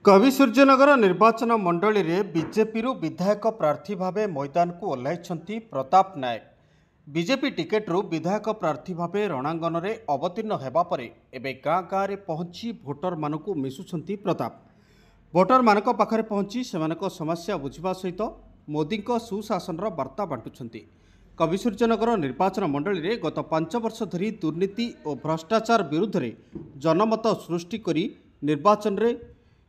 कवि सूर्यनगर निर्वाचन मंडली रे बीजेपी विधायक प्रार्थी भाव मैदान को ओह्लाई प्रताप नायक। बीजेपी टिकेट रु विधायक प्रार्थी भाव रणांगन में अवतीर्ण होगा पर एवं गाँ गाँव में पहुंची भोटर मानक मिशुंट प्रताप। भोटर मान पाखे पहुंची से समस्या बुझा सहित मोदी सुशासन वार्ता बांटुंट। कवि सूर्यनगर निर्वाचन मंडली रे गत 5 वर्ष धरी दुर्नीति और भ्रष्टाचार विरुद्ध में जनमत सृष्टि करी निर्वाचन रे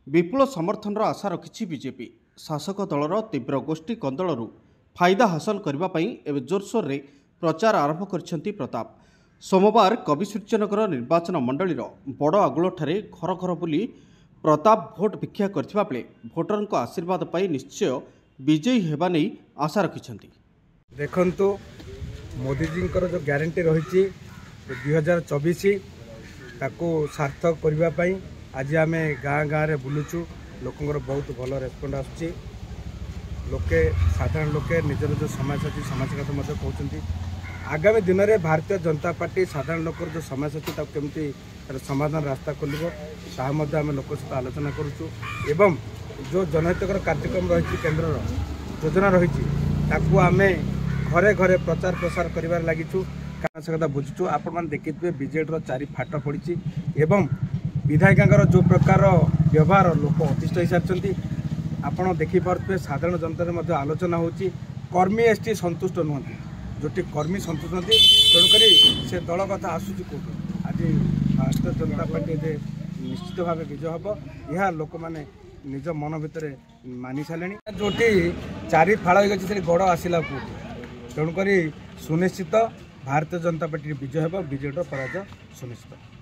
विपुल समर्थन आशा रखिछि बीजेपी। शासक दलर तीव्र गोष्ठी कंदलरू फायदा हासिल करने जोरसोर रे प्रचार आरंभ कर प्रताप। सोमवार कवि सूर्यनगर निर्वाचन मंडली बड़ आगुलठारे घर घर बुली प्रताप भोट भिक्षा करथिबा बेले भोटरଙ୍କ आशीर्वाद पाई निश्चय विजयी हेबा नै आशा रखिछन्ति। देखंतु मोदी जी जो ग्यारंटी रही 2024 ताको सार्थक करबा पई आज आम गाँ गाँव में बुलुचु। लोकंर बहुत भल रेस्पंड आसुची। लोके साधारण लोके निजर जो समस्या समाजकता कहते आगामी दिन में भारतीय जनता पार्टी साधारण लोक जो समस्या केमती समाधान रास्ता खोल आम लोक सहित आलोचना करुचु एवं जो जनहितकर कार्यक्रम रही केन्द्र योजना रही आम घरे घरे प्रचार प्रसार कर लगिचु। कथा बुझुचु आपण मैंने देखिए बीजेडी 4 फाट पड़ी एवं विधायिका जो प्रकार व्यवहार लोक अतिष्ठ हो सारी आपड़ देखिपे साधारण जनता आलोचना होची। कर्मी एसटी संतुष्ट नुहति जोटी कर्मी संतुष्ट नुहति तेणुक से दल कथा आसूँ कौट आज भारतीय जनता पार्टी निश्चित भाव विजय हम यह लोक मैंने निज मन भितर मानि सारे जोटी 4 फाड़ हो गई गड़ आसला कौट तेणुक सुनिश्चित भारतीय जनता पार्टी विजय हम बीजेडी पराजय सुनिश्चित।